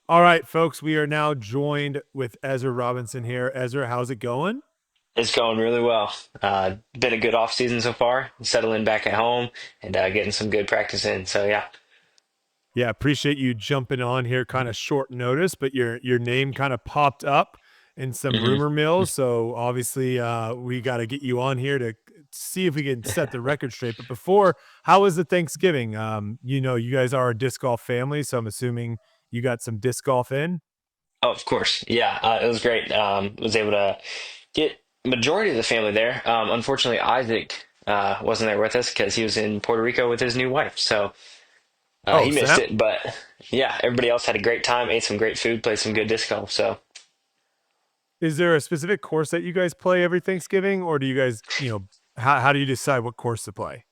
All right, folks, we are now joined with Ezra Robinson here. Ezra, how's it going? It's going really well. Been a good off season so far. Settling back at home and getting some good practice in. So yeah. Yeah, appreciate you jumping on here kind of short notice, but your name kind of popped up in some hmm rumor mills. So obviously we got to get you on here to see if we can set the record straight. But before, how was the Thanksgiving? You guys are a disc golf family, so I'm assuming you got some disc golf in. Oh, of course. Yeah, it was great. Was able to get majority of the family there. Unfortunately, Isaac wasn't there with us because he was in Puerto Rico with his new wife. So Oh, he missed snap. it. But yeah, everybody else had a great time, ate some great food, played some good disc golf. So Is there a specific course that you guys play every Thanksgiving, or do you guys, how do you decide what course to play?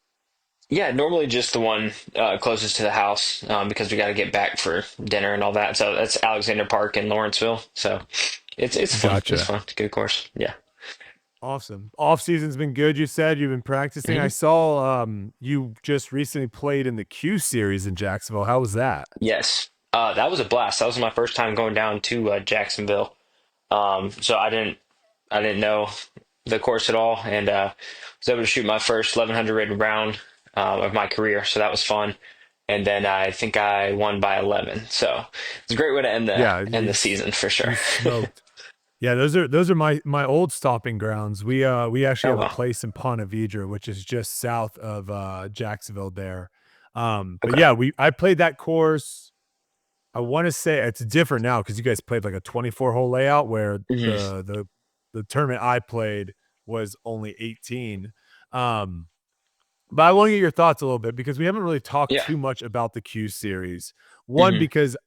yeah, normally just the one closest to the house because we got to get back for dinner and all that. So that's Alexander Park in Lawrenceville. So it's fun. It's Gotcha. fun. It's a good course. Yeah. Awesome. Off season's been good. You said you've been practicing. I hmm saw you just recently played in the Q series in Jacksonville. How was that? Yes. That was a blast. That was my first time going down to Jacksonville. So I didn't know the course at all, and was able to shoot my first 1100 rated round of my career. So that was fun. And then I think I won by 11. So it's a great way to end the Yeah, end the season for sure. you smoked. Yeah, those are my old stomping grounds. We actually Oh have a well. place in Ponte Vedra, which is just south of Jacksonville there. But Okay. yeah, we I played that course. I want to say it's different now because you guys played like a 24 hole layout where hmm the tournament I played was only 18. Um, but I want to get your thoughts a little bit because we haven't really talked Yeah. too much about the Q series. One, hmm because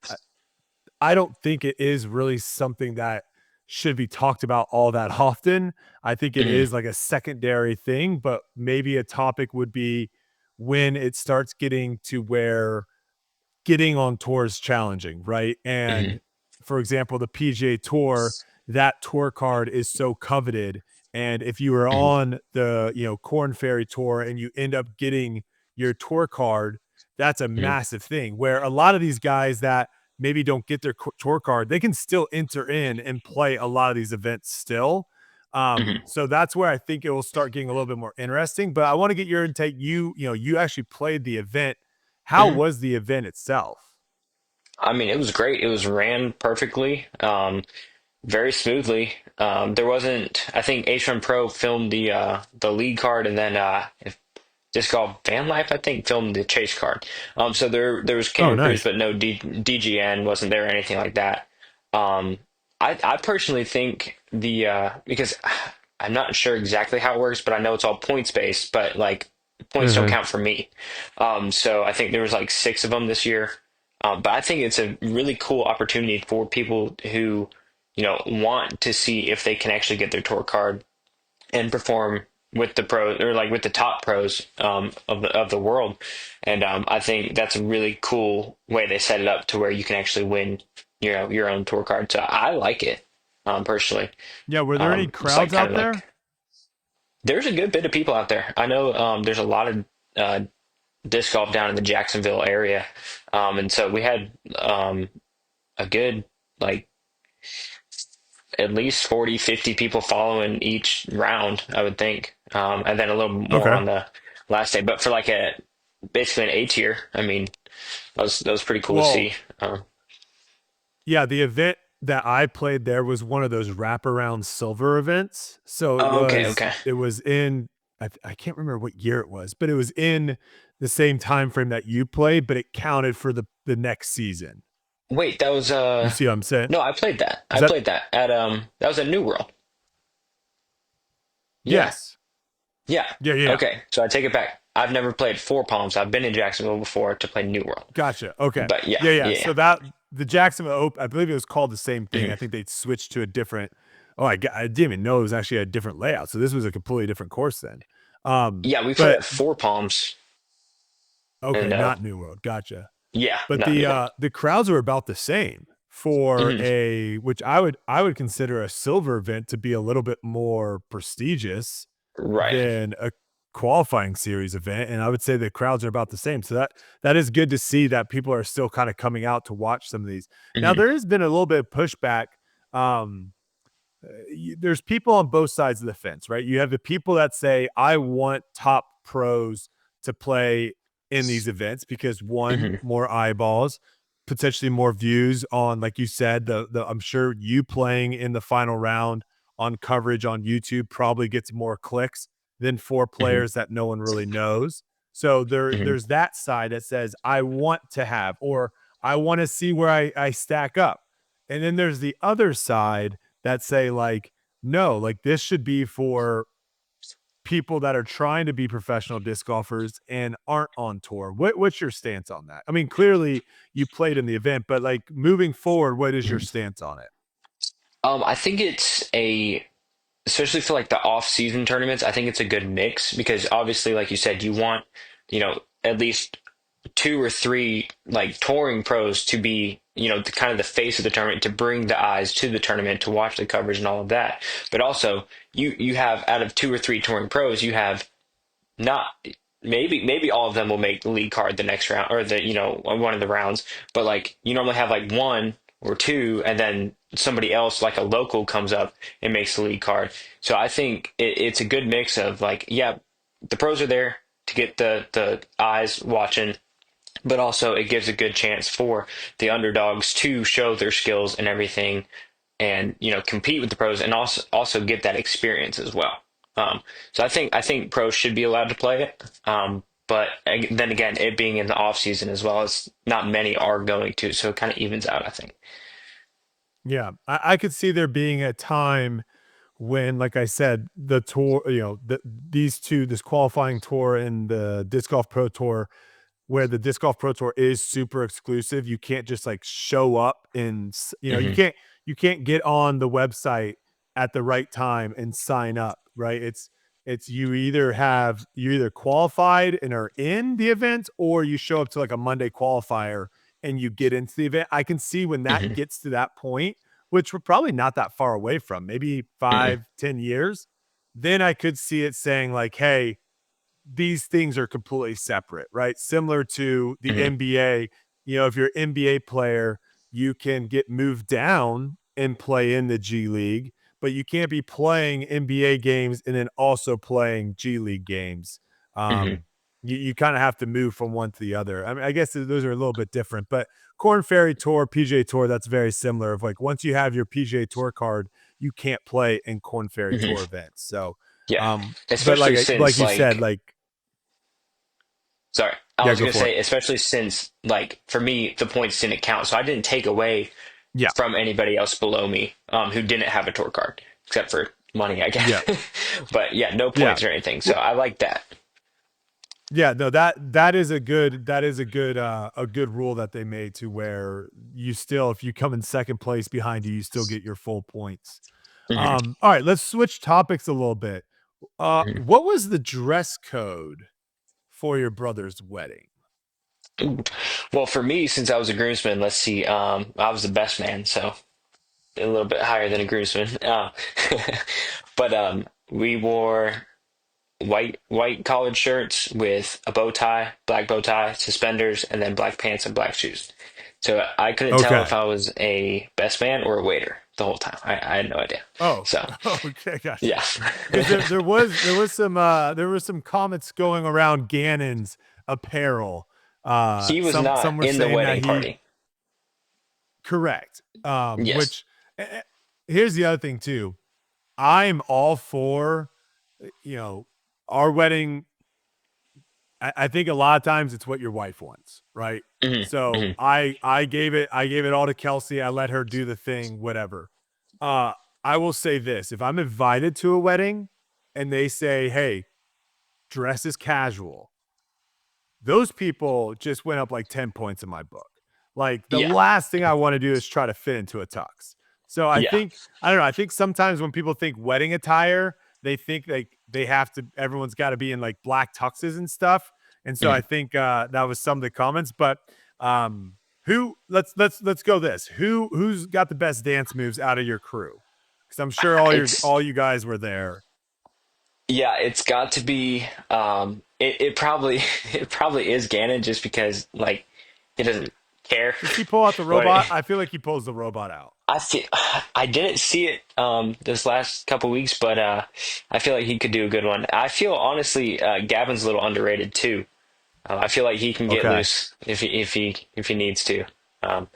I don't think it is really something that should be talked about all that often. I think it hmm is like a secondary thing, but maybe a topic would be when it starts getting to where getting on tour is challenging, right? hmm And for example, the PGA Tour, that tour card is so coveted. And if you were hmm on the, Corn Ferry Tour and you end up getting your tour card, that's a hmm massive thing where a lot of these guys that maybe don't get their tour card, they can still enter in and play a lot of these events still. hmm So that's where I think it will start getting a little bit more interesting. But I want to get your intake. You actually played the event. How hmm was the event itself? I mean, it was great. It was ran perfectly, very smoothly. There wasn't. I think H1 Pro filmed the lead card, and then if Disc Golf Van Life, I think, filmed the chase card. So there was Oh, camera crews, nice. but no DGN wasn't there or anything like that. Um, I personally think the because I'm not sure exactly how it works, but I know it's all points based, but like points don't Mhm. count for me. So I think there was like six of them this year. But I think it's a really cool opportunity for people who, want to see if they can actually get their tour card and perform with the pros or like with the top pros of the world. And I think that's a really cool way they set it up to where you can actually win, your own tour card. So I like it personally. Yeah, were there any It's like crowds kind out of like there? there's a good bit of people out there. I know there's a lot of uh, disc golf down in the Jacksonville area, and so we had a good like at least 40, 50 people following each round, I would think. And then a little more Okay. on the last day. But for like basically an A tier, I mean, that was pretty cool to Well, see. yeah, the event that I played there was one of those wraparound silver events. So it Oh, okay, was okay. it was in I can't remember what year it was, but it was in the same time frame that you played, but it counted for the next season. Wait, that was You see what I'm saying? no, I played that. Is I that played that at that was at New World. Yeah. yes. Yeah. Yeah. Okay. So I take it back. I've never played Four Palms. I've been in Jacksonville before to play New World. Gotcha. Okay. But yeah, Yeah. yeah. So that the Jacksonville Open, I believe it was called the same thing. I Mhm. think they switched to a different. Oh, I didn't even know it was actually a different layout. So this was a completely different course then. Yeah, we played But at Four Palms okay, and not New World. Gotcha. yeah, But not New World. the crowds were about the same for Mhm. a which I would consider a silver event to be a little bit more prestigious Right. than a qualifying series event, and I would say the crowds are about the same. So that is good to see that people are still kind of coming out to watch some of these. Now Hmm. there has been a little bit of pushback. Um, there's people on both sides of the fence, right? You have the people that say, I want top pros to play in these events because one, Hmm. more eyeballs, potentially more views on, like you said, the I'm sure you playing in the final round on coverage on YouTube probably gets more clicks than four Hmm. players that no one really knows. So Hmm. there's that side that says, I want to have, or I want to see where I stack up. And then there's the other side that say like, no, like this should be for people that are trying to be professional disc golfers and aren't on tour. What's your stance on that? I mean, clearly you played in the event, but like moving forward, what is your Hmm. stance on it? I think it's a, especially for like the off-season tournaments, I think it's a good mix because obviously, like you said, you want, at least two or three like touring pros to be, the kind of the face of the tournament to bring the eyes to the tournament to watch the coverage and all of that. But also, you have out of two or three touring pros, you have not maybe all of them will make the lead card the next round or the one of the rounds, but like you normally have like one or two and then somebody else like a local comes up and makes the lead card. So I think it's a good mix of like, yeah, the pros are there to get the eyes watching, but also it gives a good chance for the underdogs to show their skills and everything, and compete with the pros and also get that experience as well. So I think pros should be allowed to play it. But then again, it being in the off season as well as not many are going to, so it kind of evens out, I think. Yeah, I could see there being a time when, like I said, the tour, these two, this qualifying tour and the disc golf pro tour, where the disc golf pro tour is super exclusive. You can't just like show up and Hmm. you can't get on the website at the right time and sign up, right? It's you either qualified and are in the event, or you show up to like a Monday qualifier and you get into the event. I can see when that Hmm. gets to that point, which we're probably not that far away from, maybe Hmm. 5, 10 years. Then I could see it saying like, hey, these things are completely separate, right? Similar to the Hmm. NBA, if you're an NBA player, you can get moved down and play in the G League, but you can't be playing NBA games and then also playing G League games. Hmm. Um, you kind of have to move from one to the other. I mean, I guess those are a little bit different, but Corn Ferry Tour, PGA Tour, that's very similar. Of like once you have your PGA Tour card, you can't play in Corn Ferry Hmm. Tour events. So, Yeah, but especially like since you said, like, like sorry, I yeah, was go gonna for it. say, especially since like for me the points didn't count, so I didn't take away Yeah, from anybody else below me who didn't have a tour card, except for money, I guess. yeah, But yeah, no yeah. points or anything. So Well, I like that. yeah, no, that is a good rule that they made to where you still, if you come in second place behind you, you still get your full points. Hmm. All right, let's switch topics a little bit. What was the dress code for your brother's wedding? Ooh. Well, for me, since I was a groomsman, let's see, I was the best man, so a little bit higher than a groomsman. But we wore white collared shirts with a bow tie, black bow tie, suspenders, and then black pants and black shoes. So I couldn't tell if Okay. I was a best man or a waiter the whole time. I had no idea. Oh, So okay, gotcha. yeah, Because there was some comments going around Gannon's apparel. he was Some not were in the saying that wedding he party. correct. Yes. Eh, eh, here's the other thing too. I'm all for, you know, our wedding. I think a lot of times it's what your wife wants, right? Hmm. So Hmm. I gave it all to Kelsey. I let her do the thing, whatever. Uh, I will say this: if I'm invited to a wedding and they say, "Hey, dress is casual," those people just went up like 10 points in my book. Like the Yeah. last thing I want to do is try to fit into a tux. So Yeah. I don't know, I think sometimes when people think wedding attire, they think like they have to everyone's got to be in like black tuxes and stuff. And so I Hmm. think that was some of the comments, but um who let's go this. Who's got the best dance moves out of your crew? Cuz I'm sure It's all you guys were there. Yeah, it's got to be. It probably it probably is Ganon just because like he doesn't care. Does he pull out the But robot? I feel like he pulls the robot out. I feel I didn't see it this last couple weeks, but I feel like he could do a good one. I feel honestly Gavin's a little underrated too. I feel like he can get Okay. loose if he needs to. Um,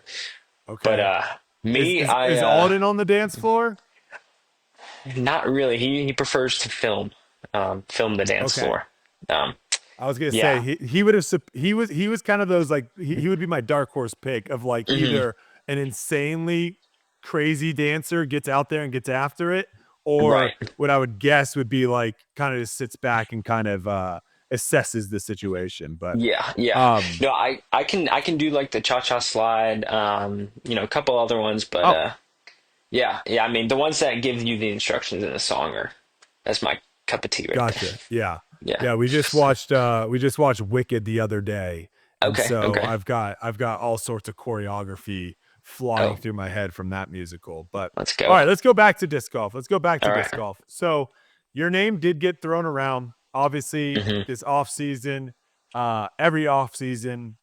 but Okay. Is me, is I is Alden on the dance floor? not really. He prefers to film the dance Okay. floor. Um, I was gonna say yeah. he would have he was kind of those like he would be my dark horse pick of like Hmm. either an insanely crazy dancer gets out there and gets after it, or Right. what I would guess would be like kind of just sits back and kind of assesses the situation. But Yeah, yeah. um No, I can do like the cha-cha slide, a couple other ones, but oh, yeah, yeah. I mean, the ones that give you the instructions in the song are that's my cup of tea right there. gotcha. Yeah. Yeah. Yeah, we just watched Wicked the other day. And Okay. so Okay. I've got all sorts of choreography flying Oh, through my head from that musical. But let's all go. right, let's go back to disc golf. Let's go back to All disc right. golf. So your name did get thrown around, obviously, Mm-hmm. this off season, every off season.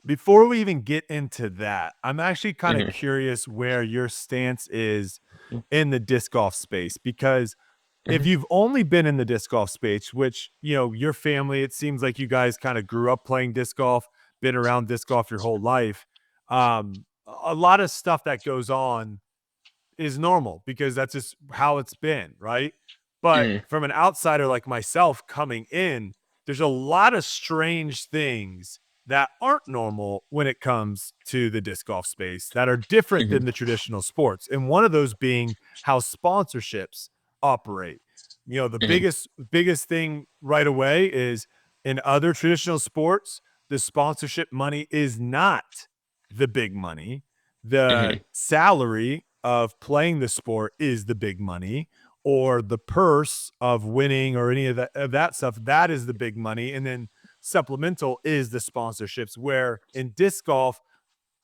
Before we even get into that, I'm actually kind of Mm-hmm. curious where your stance is in the disc golf space because if Hmm. you've only been in the disc golf space, which, your family, it seems like you guys kind of grew up playing disc golf, been around disc golf your whole life. A lot of stuff that goes on is normal because that's just how it's been, right? But Hmm. from an outsider like myself coming in, there's a lot of strange things that aren't normal when it comes to the disc golf space that are different Hmm. than the traditional sports. And one of those being how sponsorships operate. The Hmm. biggest thing right away is in other traditional sports, the sponsorship money is not the big money. The Hmm. salary of playing the sport is the big money, or the purse of winning or any of that stuff, that is the big money. And then supplemental is the sponsorships, where in disc golf,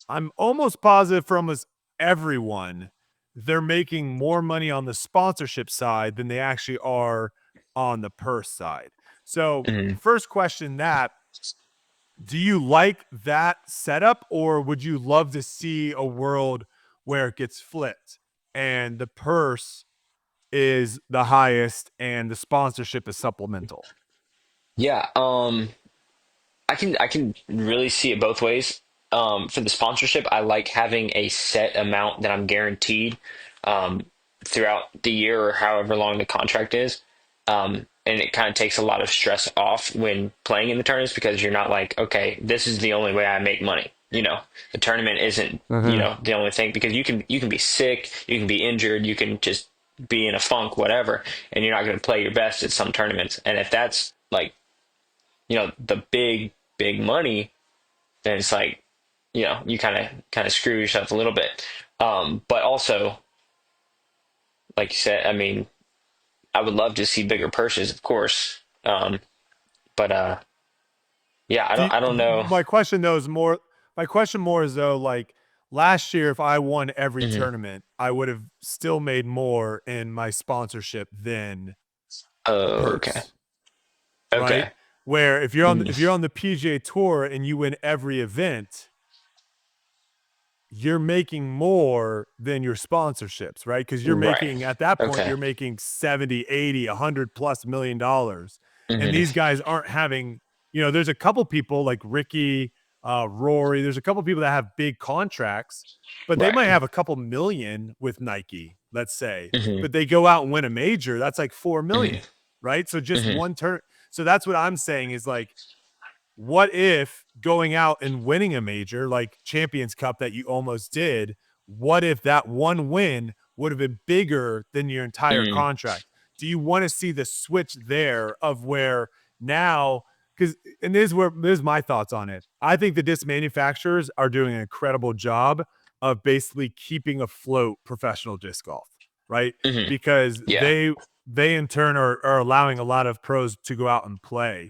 I'm almost positive for almost everyone, they're making more money on the sponsorship side than they actually are on the purse side. So, Hmm. first question, that do you like that setup, or would you love to see a world where it gets flipped and the purse is the highest and the sponsorship is supplemental? Yeah. I can really see it both ways. For the sponsorship, I like having a set amount that I'm guaranteed um, throughout the year or however long the contract is. And it kind of takes a lot of stress off when playing in the tournaments because you're not like, okay, this is the only way I make money. The tournament isn't, Mhm. the only thing because you can be sick, you can be injured, you can just be in a funk, whatever, and you're not going to play your best at some tournaments. And if that's like the big money, then it's like you kind of screw yourself a little bit. But also, like you said, I mean, I would love to see bigger purses, of course. But yeah, I Do don't you, I don't know. my question though is more my question more is though, like, last year if I won every Hmm. tournament, I would have still made more in my sponsorship than the Oh, okay, purse, right? okay. Where Mm, if you're on the PGA Tour and you win every event, you're making more than your sponsorships, right? Because you're right. making, at that point, Okay. you're making 70, 80, 100 plus $1 million. And Hmm. these guys aren't having, there's a couple people like Ricky, Rory, there's a couple people that have big contracts, but they might Right. have a couple million with Nike, let's say, Hmm. but they go out and win a major, that's like 4 million, Hmm. right? So just Hmm. one turn. So that's what I'm saying is like, what if going out and winning a major like Champions Cup that you almost did, what if that one win would have been bigger than your entire Hmm. contract? Do you want to see the switch there of where now, because, and this is my thoughts on it. I think the disc manufacturers are doing an incredible job of basically keeping afloat professional disc golf, right? Hmm. Because Yeah. they in turn are allowing a lot of pros to go out and play.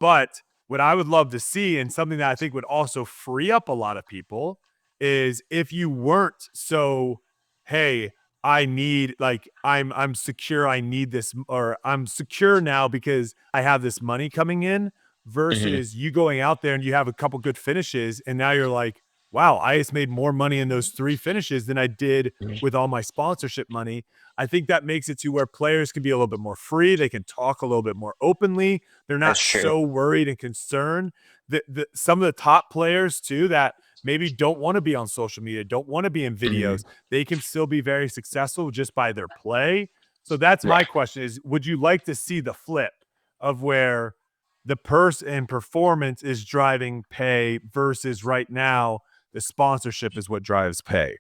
But what I would love to see, and something that I think would also free up a lot of people, is if you weren't so, hey, I need like I'm secure, I need this, or I'm secure now because I have this money coming in, Hmm. versus you going out there and you have a couple good finishes and now you're like, wow, I just made more money in those 3 finishes than I did with all my sponsorship money. I think that makes it to where players can be a little bit more free, they can talk a little bit more openly. They're That's not true. so worried and concerned. The some of the top players too that maybe don't want to be on social media, don't want to be in Hmm. videos, they can still be very successful just by their play. So that's my Right. question is, would you like to see the flip of where the purse and performance is driving pay versus right now the sponsorship is what drives pay?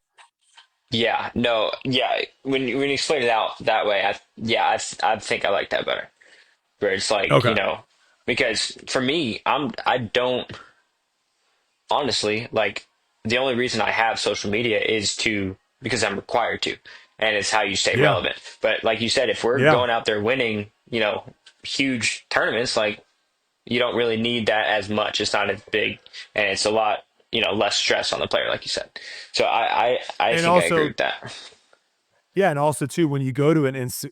Yeah. No. Yeah. When you explain it out that way, I think I like that better. Where it's like, Okay. because for me, I don't honestly like the only reason I have social media is to because I'm required to, and it's how you stay Yeah. relevant. But like you said, if we're Yeah. going out there winning, huge tournaments, like you don't really need that as much. It's not as big, and it's a lot, less stress on the player, like you said. So I And think I agree also, with that. yeah, and also too, when you go to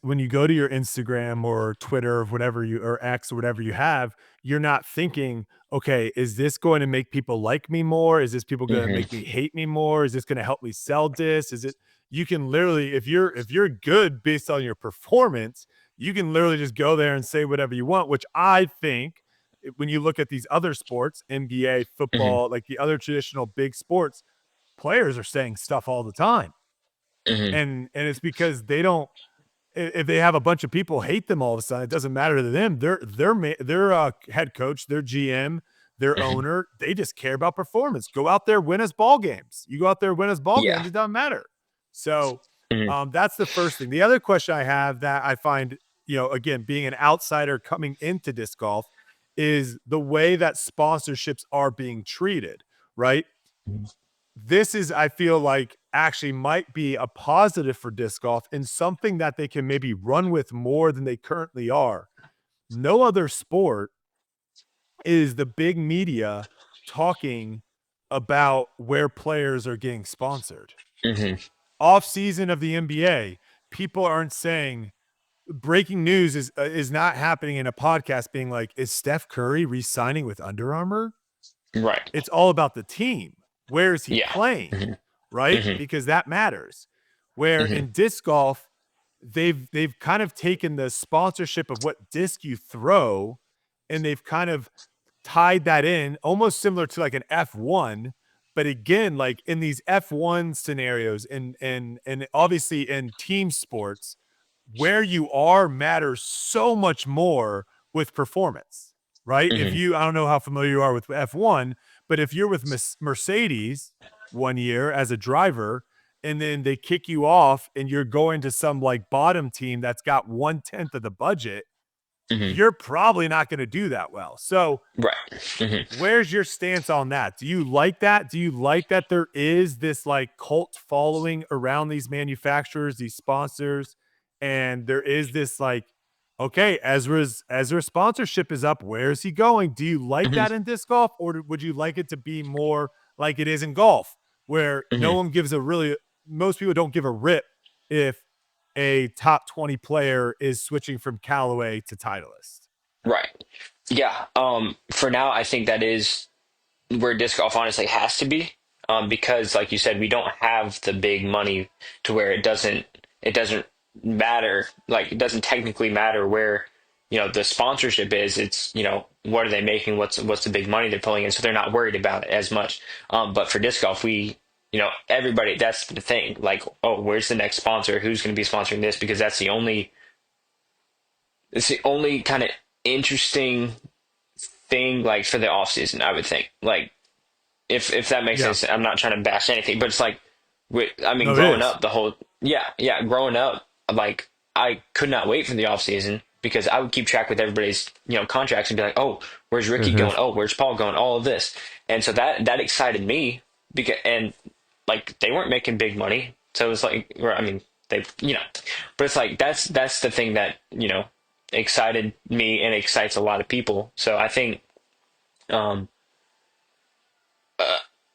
when you go to your Instagram or Twitter or whatever you, or X or whatever you have, you're not thinking, okay, is this going to make people like me more? Is this people going to Hmm. make me hate me more? Is this going to help me sell this? Is it, you can literally, if you're good based on your performance, you can literally just go there and say whatever you want, which I think when you look at these other sports, NBA, Hmm. football, like the other traditional big sports, players are saying stuff all the time, Hmm. and it's because they don't, if they have a bunch of people hate them all of a sudden, it doesn't matter to them. Their head coach, their GM, their Hmm. owner, they just care about performance. Go out there, win us ball games. You go out there, win us ball Yeah. games. It doesn't matter. So Hmm. that's the first thing. The other question I have that I find, again, being an outsider coming into disc golf, is the way that sponsorships are being treated. Right, this is, I feel like, actually might be a positive for disc golf and something that they can maybe run with more than they currently are. No other sport is the big media talking about where players are getting sponsored. Hmm. Off season of the NBA, people aren't saying, breaking news is not happening in a podcast being like, is Steph Curry re-signing with Under Armour? Right. It's all about the team. Where is he Yeah. playing? Hmm. Right? Hmm. Because that matters. Where Hmm. in disc golf, they've kind of taken the sponsorship of what disc you throw, and they've kind of tied that in almost similar to like an F1. But again, like in these F1 scenarios and obviously in team sports, where you are matters so much more with performance, right? If Hmm. you, I don't know how familiar you are with F1, but if you're with Mercedes one year as a driver, and then they kick you off and you're going to some like bottom team that's got 1/10 of the budget, Hmm. you're probably not going to do that well. So Right. Hmm. where's your stance on that? Do you like that? Do you like that there is this like cult following around these manufacturers, these sponsors, and there is this like, okay, Ezra's sponsorship is up. Where is he going? Do you like Hmm. that in disc golf, or would you like it to be more like it is in golf, where no Hmm. one gives a really, most people don't give a rip if a top 20 player is switching from Callaway to Titleist? Right. Yeah. For now, I think that is where disc golf honestly has to be, because like you said, we don't have the big money to where it doesn't matter, like it doesn't technically matter where the sponsorship is. It's what are they making, what's the big money they're pulling in, so they're not worried about it as much. But for disc golf, we everybody, that's the thing, like, oh, where's the next sponsor, who's going to be sponsoring this, because it's the only kind of interesting thing, like for the off season, I would think, like, if that makes Yeah, sense. I'm not trying to bash anything, but it's like, I mean, no, it growing is. up, yeah, growing up, like I could not wait for the off season because I would keep track with everybody's contracts and be like, oh, where's Ricky Mhm. going? Oh, where's Paul going? All of this, and so that excited me because, and like they weren't making big money, so it was like, I mean, but it's like that's the thing that excited me and excites a lot of people. So I think. Um,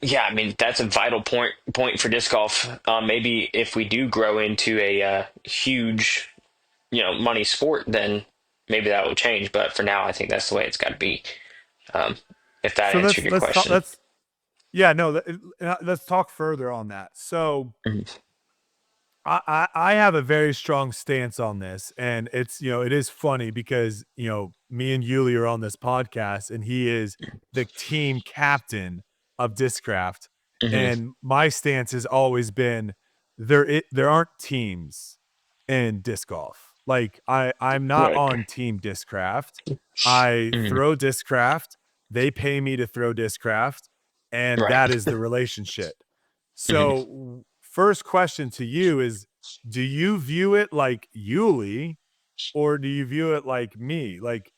Yeah, I mean that's a vital point for disc golf. Maybe if we do grow into a huge, money sport, then maybe that will change. But for now, I think that's the way it's got to be. Um, if that So answered your let's talk. question. Yeah, no, let's talk further on that. So Mhm. I have a very strong stance on this, and it's it is funny because me and Yuli are on this podcast, and he is the team captain of Discraft, Mhm. and my stance has always been there aren't teams in disc golf. Like I'm not Right. on Team Discraft. I Mhm. throw Discraft. They pay me to throw Discraft, and Right. that is the relationship. Mhm. So, first question to you is, do you view it like Yuli or do you view it like me? Like,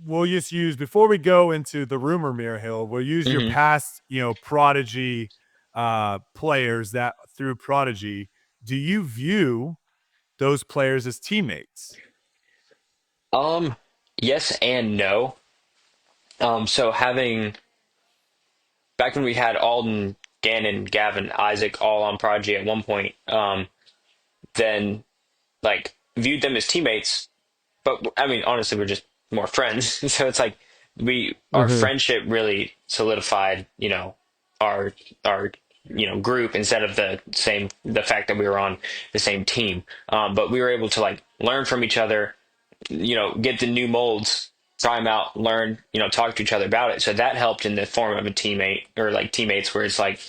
we'll just use before we go into the rumor mill hill, we'll use your Mhm. past, prodigy players that through prodigy. Do you view those players as teammates? Um, yes and no. So having back when we had Alden, Gannon, Gavin, Isaac all on Prodigy at one point, then like viewed them as teammates. But I mean, honestly, we're just more friends. So it's like our Uh-huh. friendship really solidified, our our group instead of the fact that we were on the same team. But we were able to like learn from each other, get the new molds, try them out, learn, talk to each other about it. So that helped in the form of a teammate or like teammates where it's like,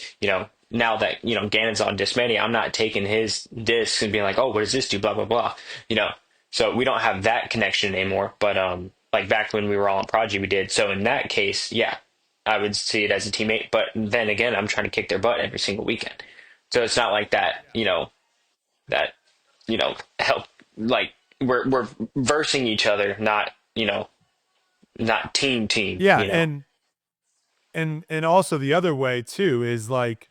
now that, Gannon's on Discmania, I'm not taking his discs and being like, oh, what does this do? Blah, blah, blah. You know, so we don't have that connection anymore. But like back when we were all on Prodigy, we did. So in that case, yeah, I would see it as a teammate. But then again, I'm trying to kick their butt every single weekend. So it's not like that, that help like we're versing each other, not not team. Yeah, and also the other way too is like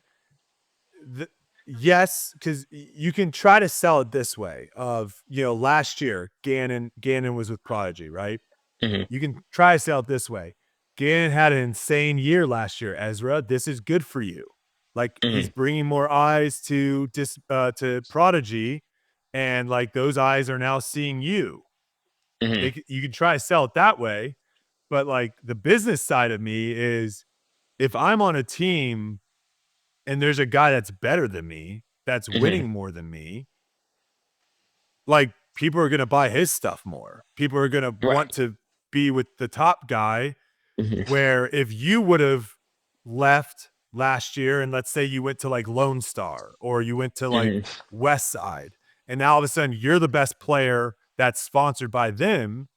the, yes, because you can try to sell it this way of last year Gannon was with Prodigy, right? Hmm. You can try to sell it this way. Gannon had an insane year last year, Ezra. This is good for you. Like he's Hmm. bringing more eyes to Prodigy, and like those eyes are now seeing you. Hmm. You can try to sell it that way, but like the business side of me is if I'm on a team and there's a guy that's better than me, that's Hmm. winning more than me, like people are going to buy his stuff more. People are going to want Right. to be with the top guy. Hmm. Where if you would have left last year and let's say you went to like Lone Star or you went to like Hmm. West Side, and now all of a sudden you're the best player that's sponsored by them,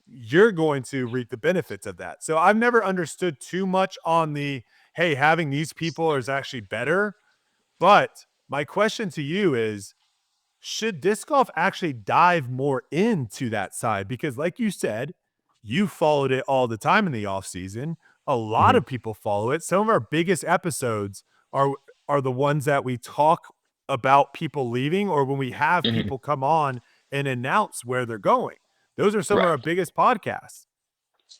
you're going to reap the benefits of that. So I've never understood too much on the hey, having these people is actually better. But my question to you is should disc golf actually dive more into that side? Because, like you said, you followed it all the time in the off season. A lot Hmm. of people follow it. Some of our biggest episodes are are the ones that we talk about people leaving, or when we have Hmm. people come on and announce where they're going. Those are some of Right. our biggest podcasts.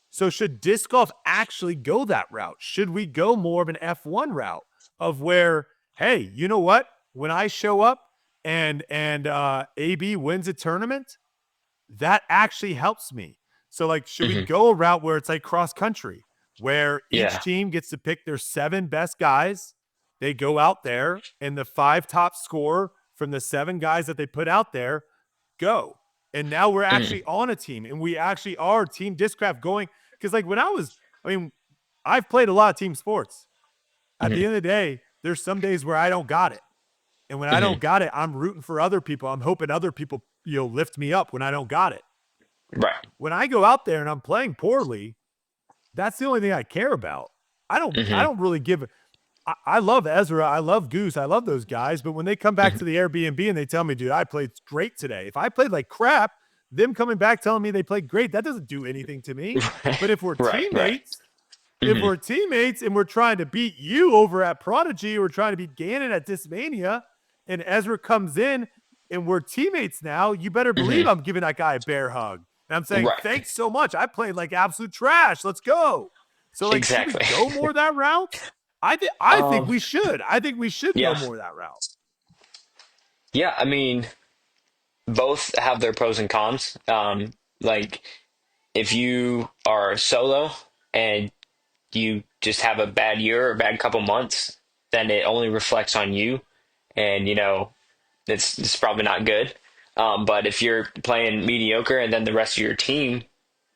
So should disc golf actually go that route? Should we go more of an F1 route of where, hey, you know what? When I show up and AB wins a tournament, that actually helps me. So like, should we Hmm. go a route where it's like cross country, where each Yeah. team gets to pick their 7 best guys? They go out there and the 5 top score from the 7 guys that they put out there go. And now we're Hmm. actually on a team and we actually are team discraft going. Cause like when I mean, I've played a lot of team sports. At Hmm. the end of the day, there's some days where I don't got it. And when I Hmm. don't got it, I'm rooting for other people. I'm hoping other people, lift me up when I don't got it. Right. When I go out there and I'm playing poorly, that's the only thing I care about. I Hmm. don't really give I love Ezra, I love Goose, I love those guys, but when they come back Hmm. to the Airbnb and they tell me, dude, I played great today. If I played like crap, them coming back telling me they played great, that doesn't do anything to me. But Right. if Hmm. we're teammates and we're trying to beat you over at Prodigy, we're trying to beat Gannon at Discmania, and Ezra comes in and we're teammates now, you better believe Hmm. I'm giving that guy a bear hug. And I'm saying, Right. thanks so much. I played like absolute trash. Let's go. So like, should we Exactly. go more that route? I think Um, we should. I think we should go yeah, more that route. yeah. I mean, both have their pros and cons. Like if you are solo and you just have a bad year or a bad couple months, then it only reflects on you, and it's probably not good. But if you're playing mediocre and then the rest of your team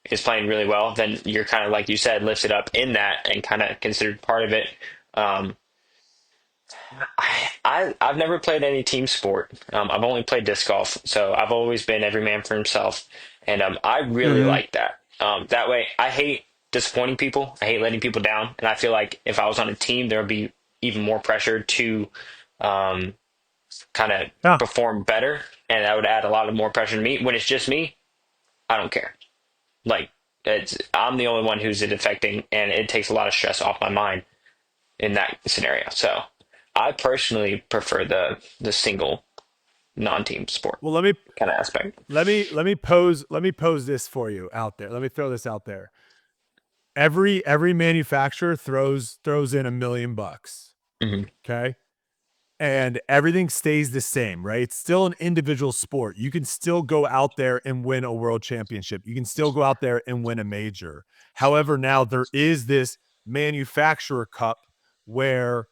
is playing really well, then you're kind of like you said, lifted up in that and kind of considered part of it. Um, I've never played any team sport. I've only played disc golf, so I've always been every man for himself, and I really Mhm. like that. That way, I hate disappointing people. I hate letting people down, and I feel like if I was on a team, there would be even more pressure to um, kind of Yeah. perform better, and that would add a lot of more pressure to me. When it's just me, I don't care. Like I'm the only one who's it affecting, and it takes a lot of stress off my mind in that scenario. So I personally prefer the single non-team sport Well, let me kind of aspect. let me pose this for you out there. Let me throw this out there. Every manufacturer throws in $1 million. Hmm. Okay. And everything stays the same, right? It's still an individual sport. You can still go out there and win a world championship. You can still go out there and win a major. However, now there is this manufacturer cup where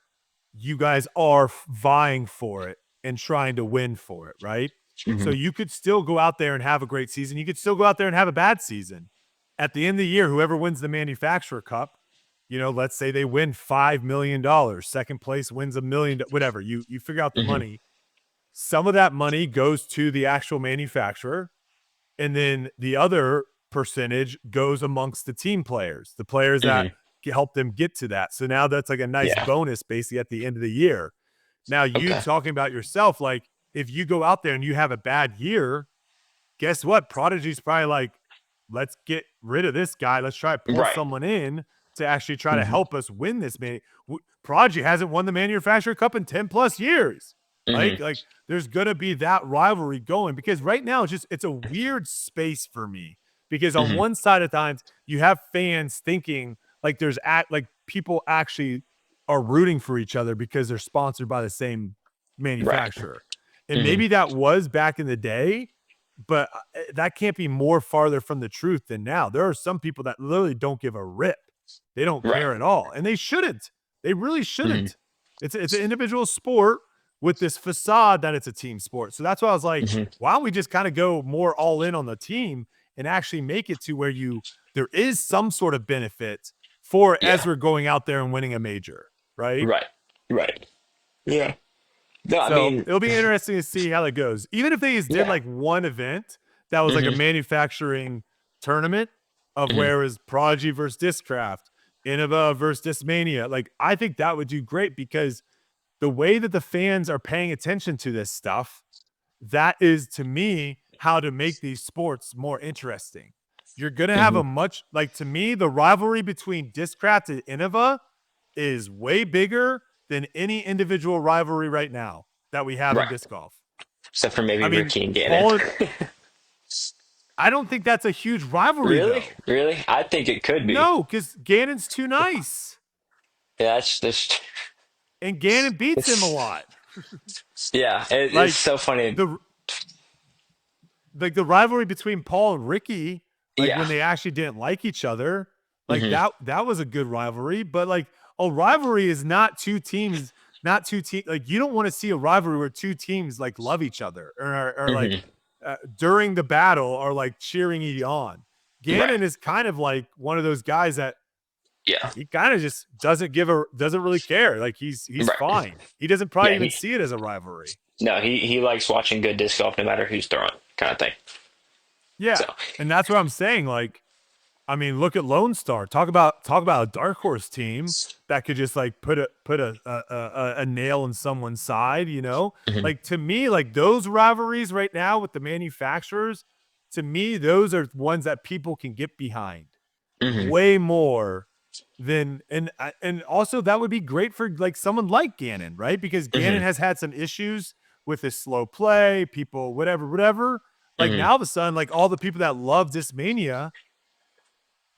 you guys are vying for it and trying to win for it, right? So Hmm. you could still go out there and have a great season. You could still go out there and have a bad season. At the end of the year, whoever wins the manufacturer cup, let's say they win $5 million. Second place wins $1 million, whatever. You figure out the Hmm. money. Some of that money goes to the actual manufacturer, and then the other percentage goes amongst the team players, the players that Hmm. help them get to that. So now that's like a nice Yeah. bonus basically at the end of the year. Now, you Okay. talking about yourself, like if you go out there and you have a bad year, guess what? Prodigy's probably like, let's get rid of this guy. Let's try to pull Right. someone in to actually try to Hmm. help us win this man. Prodigy hasn't won the Manufacturer Cup in 10 plus years. Hmm. Like there's gonna be that rivalry going because right now it's a weird space for me because on Hmm. one side of times you have fans thinking like like people actually are rooting for each other because they're sponsored by the same Right. manufacturer. And Hmm. maybe that was back in the day, but that can't be more farther from the truth than now. There are some people that literally don't give a rip. They don't Right. care at all, and they shouldn't. They really Hmm. shouldn't. It's an individual sport with this facade that it's a team sport. So that's why I was like, Hmm. why don't we just kind of go more all in on the team and actually make it to where there is some sort of benefit for Yeah. Ezra going out there and winning a major, right? Right. Right. Yeah. No, I So mean, it'll be interesting to see how that goes. Even if they just did yeah. like one event that was like a Hmm. manufacturing tournament of Hmm. where it was Prodigy versus Discraft, Innova versus Discmania, like I think that would do great because the way that the fans are paying attention to this stuff, that is to me how to make these sports more interesting. You're gonna have Hmm. a much like to me, the rivalry between Discraft and Innova is way bigger than any individual rivalry right now that we have in Right. disc golf. Except for I maybe mean, Ricky and Gannon. Paul, I don't think that's a huge rivalry Really? though. Really? I think it could be. No, because Gannon's too nice. Yeah, that's And Gannon beats him a it's lot. yeah. It's Like so funny. the the rivalry between Paul and Ricky, like Yeah. when they actually didn't like each other, like Hmm. that was a good rivalry. But like a rivalry is not two teams. Like you don't want to see a rivalry where two teams like love each other or like Hmm. during the battle are like cheering each on. Right. Gannon is kind of like one of those guys that Yeah. he kind of just doesn't really care. Like he's Right. fine. He doesn't probably Yeah. even see it as a rivalry. No, he likes watching good disc golf no matter who's throwing, kind of thing. Yeah. So And that's what I'm saying. Like, I mean, look at Lone Star. Talk about a dark horse team that could just like put a nail in someone's side. hmm. Like to me, like those rivalries right now with the manufacturers, to me, those are ones that people can get behind Hmm. way more than and also that would be great for like someone like Gannon, right? Because Hmm. Gannon has had some issues with his slow play, people, whatever. Like Hmm. now, all of a sudden, like all the people that love Discmania,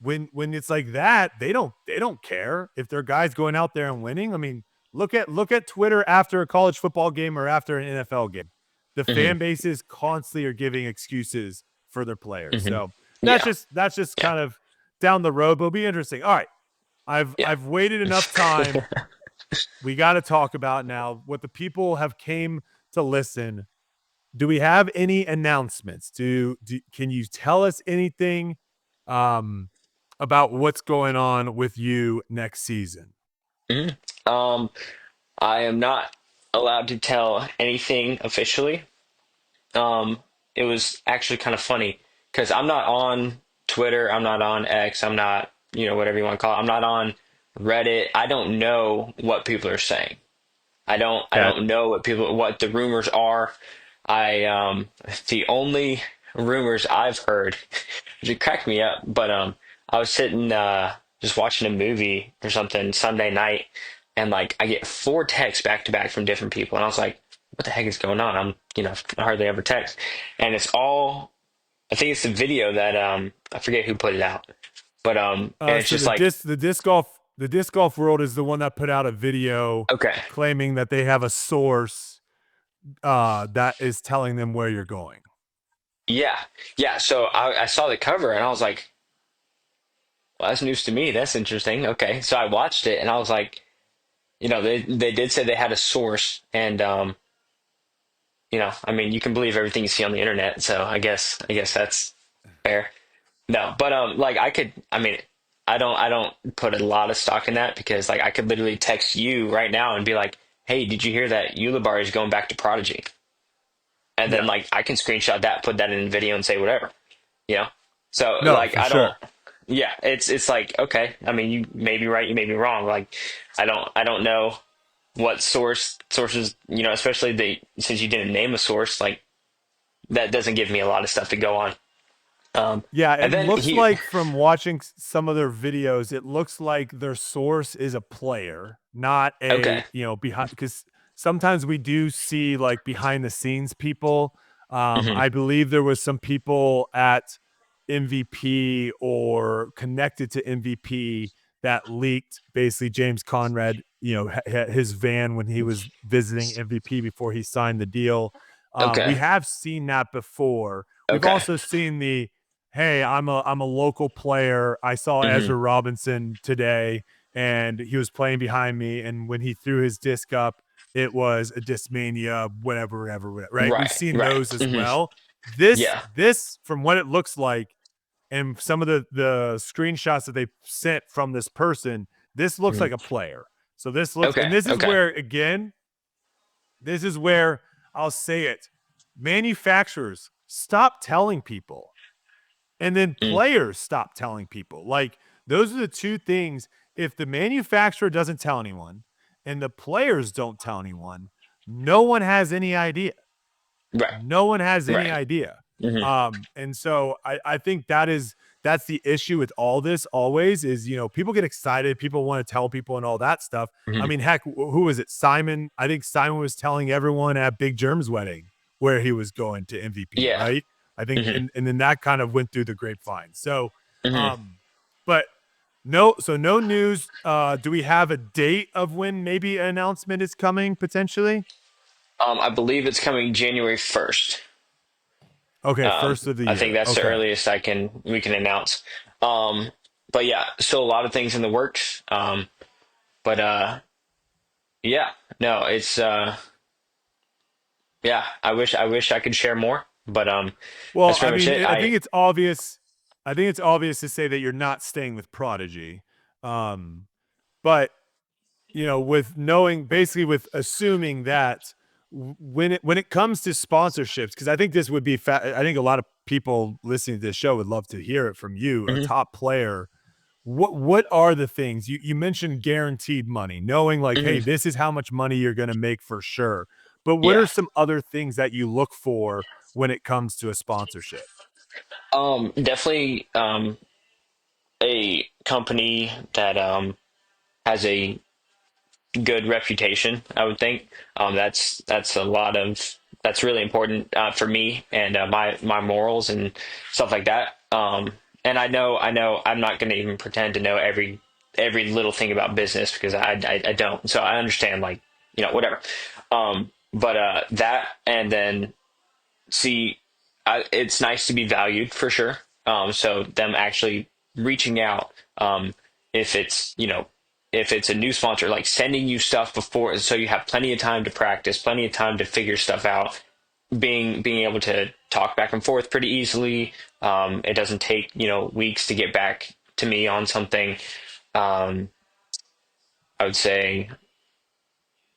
when it's like that, they don't care if their guy's going out there and winning. I mean, look at Twitter after a college football game or after an NFL game. The Hmm. fan bases constantly are giving excuses for their players. Hmm. So Yeah. that's just Yeah. kind of down the road, but it'll be interesting. All right. Yeah. I've waited enough time. We got to talk about now what the people have came to listen. Do we have any announcements? Can you tell us anything um, about what's going on with you next season? Mhm. Um, I am not allowed to tell anything officially. Um, it was actually kind of funny because I'm not on Twitter, I'm not on X, I'm not, whatever you want to call it. I'm not on Reddit. I don't know what people are saying. I Okay. don't know what the rumors are. The only rumors I've heard, it cracked me up, but I was sitting just watching a movie or something Sunday night, and like I get four texts back to back from different people, and I was like, what the heck is going on? I hardly ever text, and it's all, I think it's the video that I forget who put it out, but and it's So just like, the disc golf world is the one that put out a video okay, claiming that they have a source that is telling them where you're going. yeah, yeah. So I saw the cover and I was like, well, that's news to me. That's interesting. Okay. So I watched it and I was like, they did say they had a source, and I mean, you can believe everything you see on the internet, so I guess that's fair. No, but like I mean, I don't put a lot of stock in that because like I could literally text you right now and be like, "Hey, did you hear that Ulibar is going back to Prodigy?" And then Yeah. like I can screenshot that, put that in a video and say whatever, you know? So No, like for I don't, sure. yeah, it's like, okay, I mean, you may be right, you may be wrong. Like I don't know what sources, especially since you didn't name a source, like that doesn't give me a lot of stuff to go on. Yeah, And it then looks like from watching some of their videos, it looks like their source is a player, not okay. behind, because sometimes we do see like behind the scenes people. Hmm. I believe there was some people at MVP or connected to MVP that leaked basically James Conrad, his van when he was visiting MVP before he signed the deal. We Okay. have seen that before. We've Okay. also seen the hey, I'm a local player. I saw Hmm. Ezra Robinson today, and he was playing behind me. And when he threw his disc up, it was a Discmania, whatever, whatever, whatever. Right? We've Right. seen Right. those as Hmm. well. This Yeah. this from what it looks like, and some of the screenshots that they sent from this person, this looks like a Hmm. player. So this looks, Okay. and this is Okay. where again, this is where I'll say it. Manufacturers stop telling people, and then Mm. players stop telling people. Like those are the two things. If the manufacturer doesn't tell anyone and the players don't tell anyone, no one has any idea. Right. No one has any Right. idea. Hmm. And so I think that's the issue with all this always is, people get excited, people want to tell people and all that stuff. I Hmm. mean, heck, who was it? Simon. I think Simon was telling everyone at Big Germ's wedding where he was going to MVP, Yeah. right? I think, Hmm. and then that kind of went through the grapevine. So, Hmm. um, but no news. Do we have a date of when maybe an announcement is coming potentially? I believe it's coming January 1st. Okay, first of the I think year. that's the Okay. earliest we can announce. Um, but yeah, still a lot of things in the works. But yeah, no, it's yeah. I wish I could share more, but Well, that's I pretty much mean, it. I think it's obvious. I think it's obvious to say that you're not staying with Prodigy. Um, but with knowing, basically, with assuming that when it comes to sponsorships, because I think this would be, I think a lot of people listening to this show would love to hear it from you, a Mhm. top player. What are the things you mentioned? Guaranteed money, knowing like, hey, Mhm. this is how much money you're going to make for sure. But what Yeah. are some other things that you look for when it comes to a sponsorship? Definitely a company that has a good reputation, I would think. That's a lot of that's really important for me and my morals and stuff like that. And I'm not going to even pretend to know every little thing about business because I don't. So I understand, like, whatever. But that, and then see, it's nice to be valued for sure. So them actually reaching out, if it's, if it's a new sponsor, like sending you stuff before, so you have plenty of time to practice, plenty of time to figure stuff out, being able to talk back and forth pretty easily. It doesn't take, weeks to get back to me on something. Um, I would say,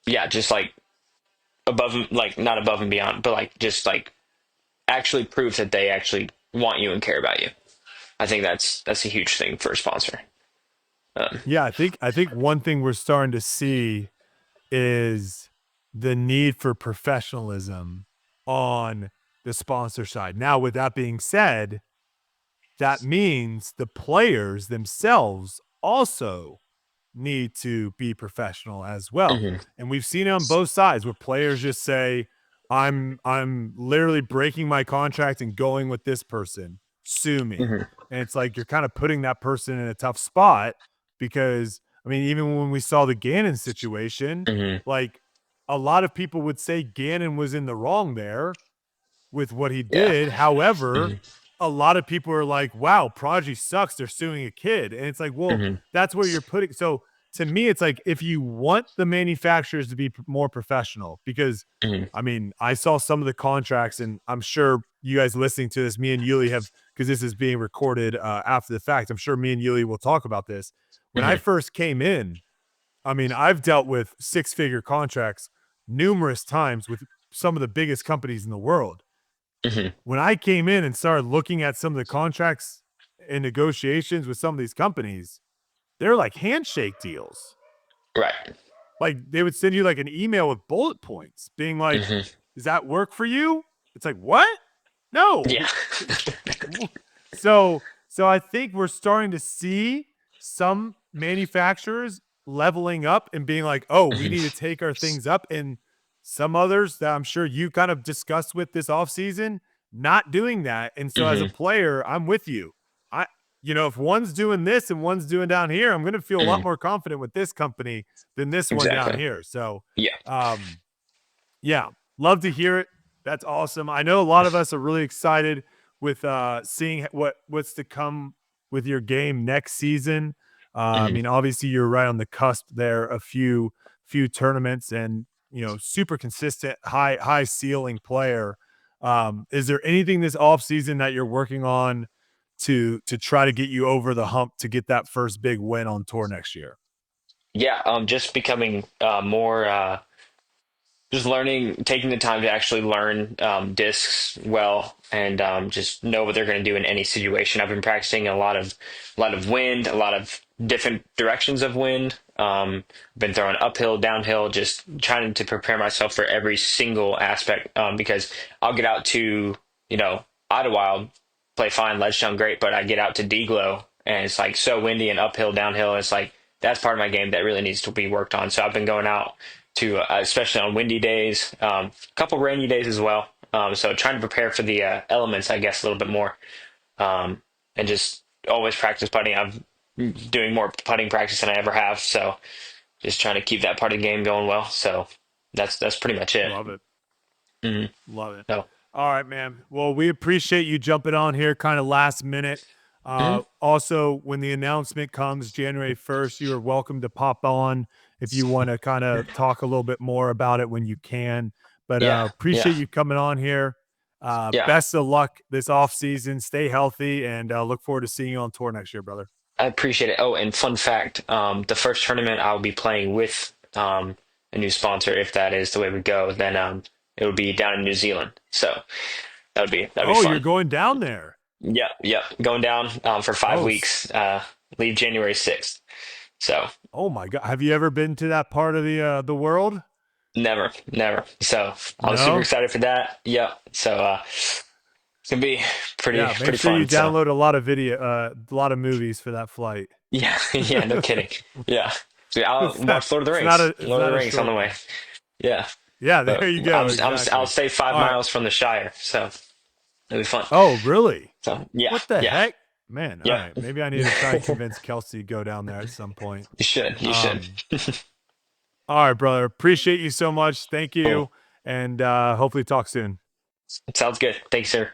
yeah, just like like not above and beyond, but like just like actually prove that they actually want you and care about you. I think that's a huge thing for a sponsor. Um, Yeah, I think one thing we're starting to see is the need for professionalism on the sponsor side. Now, with that being said, that means the players themselves also need to be professional as well. mhm, And we've seen it on both sides where players just say, I'm literally breaking my contract and going with this person. Sue me. mhm, And it's like you're kind of putting that person in a tough spot because I mean, even when we saw the Gannon situation, mhm, like a lot of people would say Gannon was in the wrong there with what he yeah, did. However, mhm, a lot of people are like, "Wow, Prodigy sucks. They're suing a kid." And it's like, well, mhm, that's where you're putting. So to me, it's like if you want the manufacturers to be more professional, because mhm, I mean, I saw some of the contracts, and I'm sure you guys listening to this, me and Yuli have, because this is being recorded after the fact. I'm sure me and Yuli will talk about this. When I mhm, first came in, I mean, I've dealt with six-figure contracts numerous times with some of the biggest companies in the world. mhm. When I came in and started looking at some of the contracts and negotiations with some of these companies, they're like handshake deals. Right. Like they would send you like an email with bullet points being like, Mhm. "Does that work for you?" It's like, "What? No." Yeah. So I think we're starting to see some manufacturers leveling up and being like, "Oh, we Mhm, need to take our things up," and some others that I'm sure you kind of discussed with this offseason not doing that. And so as a mhm, player, I'm with you. I if one's doing this and one's doing down here, I'm going to feel a lot mhm. more confident with this company than this one down Exactly. here. So, Yeah. um yeah, love to hear it. That's awesome. I know a lot of us are really excited with seeing what's to come with your game next season. I Mhm. mean, obviously you're right on the cusp there. A few tournaments, and super consistent, high ceiling player. Is there anything this off season that you're working on to try to get you over the hump to get that first big win on tour next year? Yeah. Just becoming more. Just learning, taking the time to actually learn discs well, and just know what they're going to do in any situation. I've been practicing a lot of wind, a lot of different directions of wind. Been throwing uphill, downhill, just trying to prepare myself for every single aspect. Because I'll get out to Idlewild, play fine, ledge done great, but I get out to Deglow and it's like so windy and uphill, downhill. And it's like that's part of my game that really needs to be worked on. So I've been going out to especially on windy days, a couple rainy days as well. So trying to prepare for the elements, I guess, a little bit more, and just always practice putting. I'm doing more putting practice than I ever have, so just trying to keep that part of the game going well. So that's pretty much it. Love it. Mhm. Love it. So, All right, man. Well, we appreciate you jumping on here kind of last minute. mhm. Also, when the announcement comes January 1st, you are welcome to pop on if you want to kind of talk a little bit more about it when you can. But Yeah, yeah, appreciate you coming on here. yeah. Best of luck this off season. Stay healthy, and look forward to seeing you on tour next year, brother. I appreciate it. Oh, and fun fact: the first tournament I'll be playing with a new sponsor, if that is the way we go, then it would be down in New Zealand. So that'd be Oh, you're fun. going down there. Yep, yep. Going down for five Oh, weeks. Leave January 6th. So oh my God. Have you ever been to that part of the world? never, never. So I'm super No. excited for that. Yep. So it's gonna be pretty Yeah, make pretty sure you fun. So download a lot of video, a lot of movies for that flight. yeah, yeah. No kidding. Yeah. So I'll It's not, watch Lord of the it's not Rings. a, it's Lord of not the a Rings on the short way. one. Yeah. Yeah, But there you go. I'll Exactly. stay five All right. miles from the Shire. So it'll be fun. Oh, really? So yeah, What the yeah. heck? Man, all Yeah, right. Maybe I need to try and you convince Kelsey to go down there at some point. should. You should. Um, all right, brother. Appreciate you so much. Thank Cool. you. And hopefully talk soon. Sounds good. Thanks, sir.